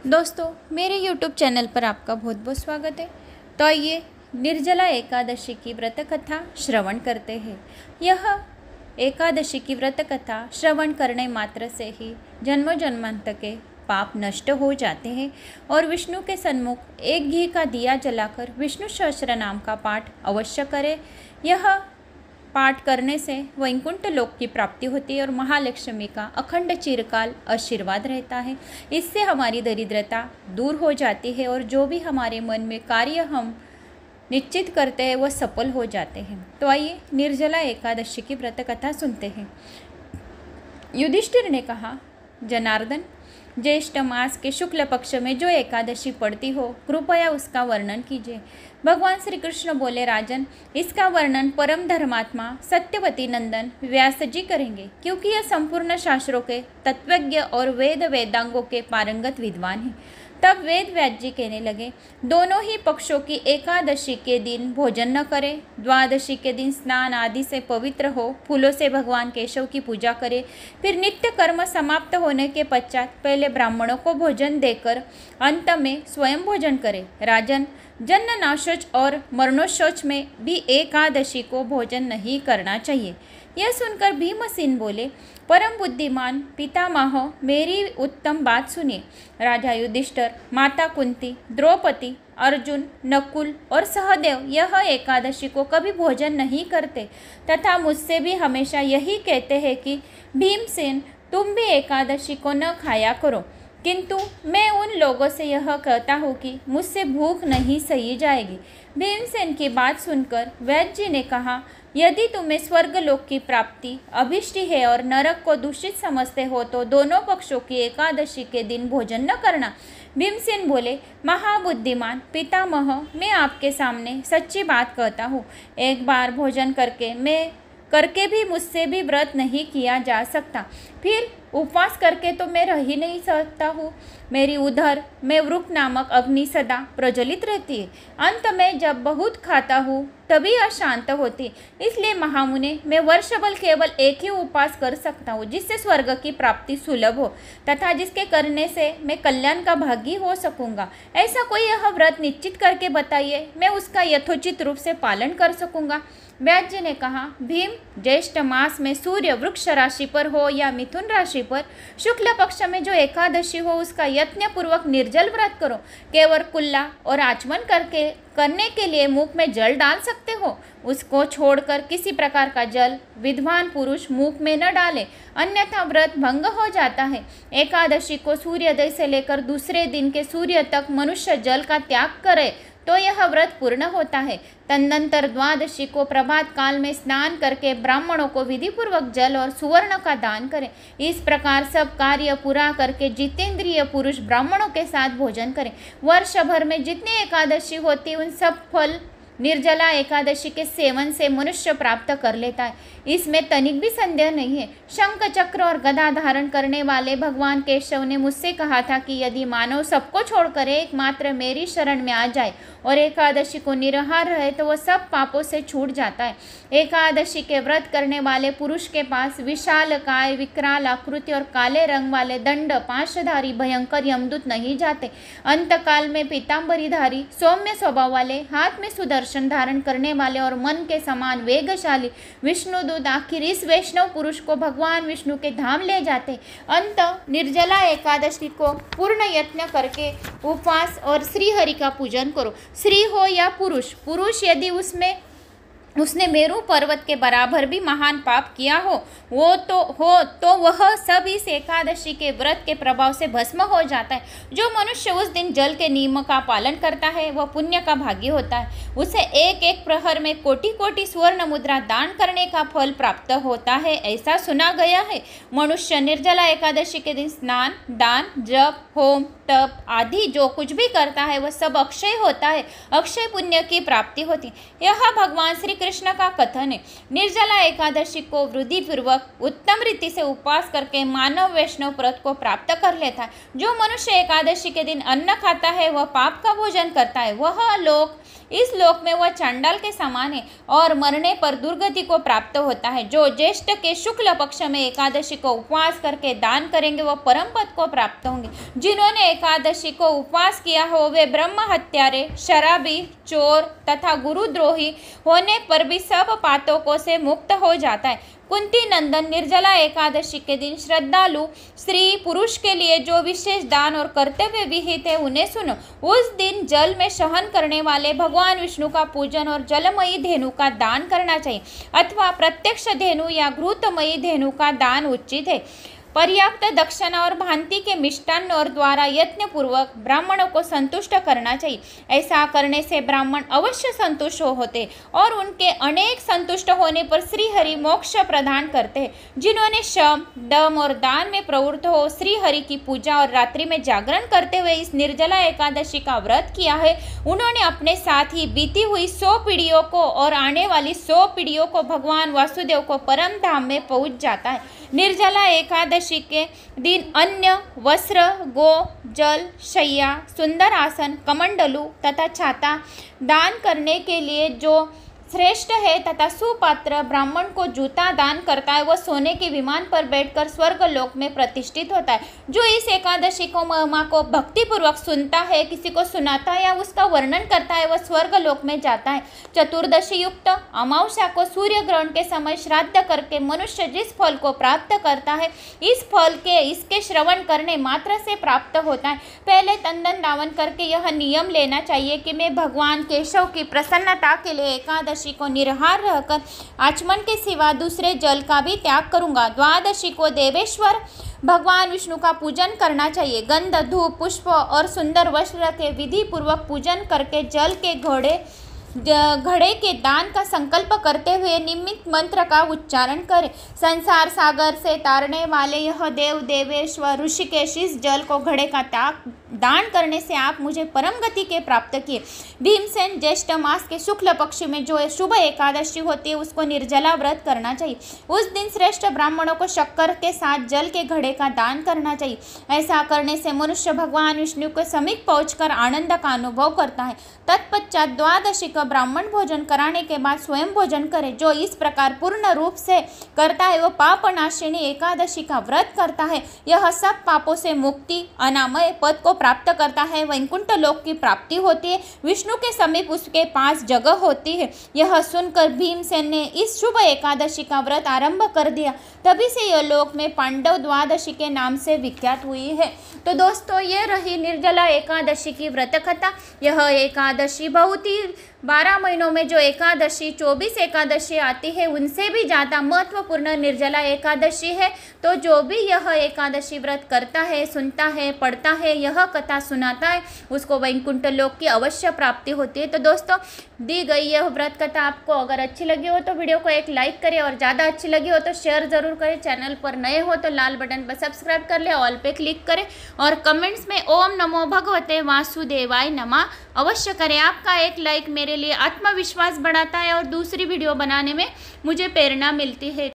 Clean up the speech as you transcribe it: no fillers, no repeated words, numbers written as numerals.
दोस्तों, मेरे YouTube channel पर आपका बहुत बहुत स्वागत है। तो आइए निर्जला एकादशी की व्रत कथा श्रवण करते हैं। यह एकादशी की व्रत कथा श्रवण करने मात्र से ही जन्मों जन्मांतर के पाप नष्ट हो जाते हैं और विष्णु के सन्मुख एक घी का दिया जलाकर विष्णु सहस्त्र नाम का पाठ अवश्य करें। यह पाठ करने से वैकुंठ लोक की प्राप्ति होती है और महालक्ष्मी का अखंड चिरकाल आशीर्वाद रहता है। इससे हमारी दरिद्रता दूर हो जाती है और जो भी हमारे मन में कार्य हम निश्चित करते हैं वह सफल हो जाते हैं। तो आइए निर्जला एकादशी की व्रत कथा सुनते हैं। युधिष्ठिर ने कहा, जनार्दन, ज्येष्ठ मास के शुक्ल पक्ष में जो एकादशी पड़ती हो कृपया उसका वर्णन कीजिए। भगवान श्री कृष्ण बोले, राजन, इसका वर्णन परम धर्मात्मा सत्यवती नंदन व्यास जी करेंगे, क्योंकि यह संपूर्ण शास्त्रों के तत्वज्ञ और वेद वेदांगों के पारंगत विद्वान हैं। तब वेद व्यास जी कहने लगे, दोनों ही पक्षों की एकादशी के दिन भोजन न करें, द्वादशी के दिन स्नान आदि से पवित्र हो, फूलों से भगवान केशव की पूजा करें, फिर नित्य कर्म समाप्त होने के पश्चात पहले ब्राह्मणों को भोजन देकर अंत में स्वयं भोजन करें। राजन, जन्म नाशोच और मरणोशोच में भी एकादशी को भोजन नहीं करना चाहिए। यह सुनकर भीमसेन बोले, परम बुद्धिमान पितामह, मेरी उत्तम बात सुनिए। राजा युधिष्ठिर, माता कुंती, द्रौपदी, अर्जुन, नकुल और सहदेव यह एकादशी को कभी भोजन नहीं करते तथा मुझसे भी हमेशा यही कहते हैं कि भीमसेन, तुम भी एकादशी को न खाया करो, किंतु मैं उन लोगों से यह कहता हूँ कि मुझसे भूख नहीं सही जाएगी। भीमसेन की बात सुनकर वैद्य जी ने कहा, यदि तुम्हें स्वर्गलोक की प्राप्ति अभिष्ट है और नरक को दूषित समझते हो तो दोनों पक्षों की एकादशी के दिन भोजन न करना। भीमसेन बोले, महाबुद्धिमान पितामह, मैं आपके सामने सच्ची बात कहता हूँ। एक बार भोजन करके भी मुझसे भी व्रत नहीं किया जा सकता, फिर उपवास करके तो मैं रह ही नहीं सकता हूँ। मेरी उधर में वृक नामक अग्नि सदा प्रज्वलित रहती है। अंत में जब बहुत खाता हूँ तभी अशांत होती, इसलिए महामुने, मैं वर्ष भर केवल एक ही उपवास कर सकता हूँ जिससे स्वर्ग की प्राप्ति सुलभ हो तथा जिसके करने से मैं कल्याण का भागी हो सकूँगा। ऐसा कोई यह व्रत निश्चित करके बताइए, मैं उसका यथोचित रूप से पालन कर सकूँगा। व्यास जी ने कहा, भीम, ज्येष्ठ मास में सूर्य वृक्ष राशि पर हो या मिथुन राशि पर शुक्ल पक्ष में जो एकादशी हो उसका यत्न पूर्वक निर्जल व्रत करो। केवल कुल्ला और आचमन करने के लिए मुख में जल डाल सकते हो, उसको छोड़कर किसी प्रकार का जल विद्वान पुरुष मुख में न डाले, अन्यथा व्रत भंग हो जाता है। एकादशी को सूर्योदय से लेकर दूसरे दिन के सूर्य तक मनुष्य जल का त्याग करे तो यह व्रत पूर्ण होता है। तदनंतर द्वादशी को प्रभात काल में स्नान करके ब्राह्मणों को विधिपूर्वक जल और सुवर्ण का दान करें। इस प्रकार सब कार्य पूरा करके जितेंद्रिय पुरुष ब्राह्मणों के साथ भोजन करें। वर्ष भर में जितनी एकादशी होती उन सब फल निर्जला एकादशी के सेवन से मनुष्य प्राप्त कर लेता है, इसमें तनिक भी संदेह नहीं है। शंख चक्र और गदा धारण करने वाले भगवान केशव ने मुझसे कहा था कि यदि मानव सबको छोड़कर एकमात्र मेरी शरण में आ जाए और एकादशी को निराहार रहे तो वह सब पापों से छूट जाता है। एकादशी के व्रत करने वाले पुरुष के पास विशाल काय, विकराल आकृति और काले रंग वाले दंड पाशधारी भयंकर यमदूत नहीं जाते। अंतकाल में पीताम्बरीधारी सौम्य स्वभाव वाले, हाथ में सुदर्शन धारण करने वाले और मन के समान वेगशाली विष्णुदूत आखिर इस वैष्णव पुरुष को भगवान विष्णु के धाम ले जाते। अंत निर्जला एकादशी को पूर्ण यत्न करके उपवास और श्री हरि का पूजन करो। स्त्री हो या पुरुष यदि उसने मेरू पर्वत के बराबर भी महान पाप किया हो तो वह सब इस एकादशी के व्रत के प्रभाव से भस्म हो जाता है। जो मनुष्य उस दिन जल के नियम का पालन करता है वह पुण्य का भागी होता है। उसे एक एक प्रहर में कोटि कोटि स्वर्ण मुद्रा दान करने का फल प्राप्त होता है, ऐसा सुना गया है। मनुष्य निर्जला एकादशी के दिन स्नान, दान, जप, होम, तप आदि जो कुछ भी करता है वह सब अक्षय होता है, अक्षय पुण्य की प्राप्ति होती है। यह भगवान श्री कृष्ण का कथन है। निर्जला एकादशी को वृद्धिपूर्वक उत्तम रीति से उपवास करके मानव वैष्णव व्रत को प्राप्त कर लेता है। जो मनुष्य एकादशी के दिन अन्न खाता है वह पाप का भोजन करता है, वह लोग इस लोक में वह चांडाल के समान है और मरने पर दुर्गति को प्राप्त होता है। जो ज्येष्ठ के शुक्ल पक्ष में एकादशी को उपवास करके दान करेंगे वह परम पद को प्राप्त होंगे। जिन्होंने एकादशी को उपवास किया हो वे ब्रह्म हत्यारे, शराबी, चोर तथा गुरुद्रोही होने पर भी सब पातकों से मुक्त हो जाता है। कुंती नंदन, निर्जला एकादशी के दिन श्रद्धालु स्त्री पुरुष के लिए जो विशेष दान और कर्तव्य विहित है उन्हें सुनो। उस दिन जल में शहन करने वाले भगवान विष्णु का पूजन और जलमयी धेनु का दान करना चाहिए अथवा प्रत्यक्ष धेनु या घृतमयी धेनु का दान उचित है। पर्याप्त दक्षिणा और भांति के मिष्टान्न और द्वारा यत्न पूर्वक ब्राह्मणों को संतुष्ट करना चाहिए। ऐसा करने से ब्राह्मण अवश्य संतुष्ट होते और उनके अनेक संतुष्ट होने पर श्रीहरि मोक्ष प्रदान करते हैं। जिन्होंने शम, दम और दान में प्रवृत्त हो श्रीहरि की पूजा और रात्रि में जागरण करते हुए इस निर्जला एकादशी का व्रत किया है उन्होंने अपने साथ ही बीती हुई 100 पीढ़ियों को और आने वाली 100 पीढ़ियों को भगवान वासुदेव को परम धाम में पहुंच जाता है। निर्जला एकादशी के दिन अन्न, वस्त्र, गो, जल, शैया, सुंदर आसन, कमंडलू तथा छाता दान करने के लिए जो श्रेष्ठ है तथा सुपात्र ब्राह्मण को जूता दान करता है वह सोने के विमान पर बैठकर स्वर्ग लोक में प्रतिष्ठित होता है। जो इस एकादशी को महिमा को भक्तिपूर्वक सुनता है, किसी को सुनाता है या उसका वर्णन करता है वह स्वर्ग लोक में जाता है। चतुर्दशी युक्त अमावस्या को सूर्य ग्रहण के समय श्राद्ध करके मनुष्य जिस फल को प्राप्त करता है इस फल के इसके श्रवण करने मात्र से प्राप्त होता है। पहले तंदन दावन करके यह नियम लेना चाहिए कि मैं भगवान केशव की प्रसन्नता के लिए एकादशी को निराहार रहकर आचमन के सिवा दूसरे जल का भी त्याग करूंगा। द्वादशी को देवेश्वर भगवान विष्णु का पूजन करना चाहिए। गंध, धूप, पुष्प और सुंदर वस्त्र के विधि पूर्वक पूजन करके जल के घड़े के दान का संकल्प करते हुए निमित्त मंत्र का उच्चारण करें। संसार सागर से तारने वाले यह देव देवेश्वर ऋषिकेश इस जल को घड़े का दान करने से आप मुझे परम गति के प्राप्त किए। भीमसेन, ज्येष्ठ मास के शुक्ल पक्ष में जो शुभ एकादशी होती है उसको निर्जला व्रत करना चाहिए। उस दिन श्रेष्ठ ब्राह्मणों को शक्कर के साथ जल के घड़े का दान करना चाहिए। ऐसा करने से मनुष्य भगवान विष्णु के समीप पहुंचकर आनंद का अनुभव करता है। तत्पश्चात द्वादशी का ब्राह्मण भोजन कराने के बाद स्वयं भोजन करे। जो इस प्रकार पूर्ण रूप से करता है वो पापनाशिनी एकादशी का व्रत करता है। यह सब पापों से मुक्ति, अनामय पद को प्राप्त करता है। वैकुंठ लोक की प्राप्ति होती है। विष्णु के समीप उसके पास जगह होती है। यह सुनकर भीमसेन ने इस शुभ एकादशी का व्रत आरंभ कर दिया। तभी से यह लोक में पांडव द्वादशी के नाम से विख्यात हुई है। तो दोस्तों ये रही निर्जला एकादशी की व्रत कथा। यह एकादशी बहुत ही 12 महीनों में जो एकादशी 24 एकादशी आती है उनसे भी ज़्यादा महत्वपूर्ण निर्जला एकादशी है। तो जो भी यह एकादशी व्रत करता है, सुनता है, पढ़ता है, यह कथा सुनाता है उसको वैकुंठ लोक की अवश्य प्राप्ति होती है। तो दोस्तों दी गई यह व्रत कथा आपको अगर अच्छी लगी हो तो वीडियो को एक लाइक करें और ज़्यादा अच्छी लगी हो तो शेयर ज़रूर करें। चैनल पर नए हो तो लाल बटन पर सब्सक्राइब कर ले, ऑल पे क्लिक करें और कमेंट्स में ओम नमो भगवते वासुदेवाय नमः अवश्य करें। आपका एक लाइक मेरे लिए आत्मविश्वास बढ़ाता है और दूसरी वीडियो बनाने में मुझे प्रेरणा मिलती है।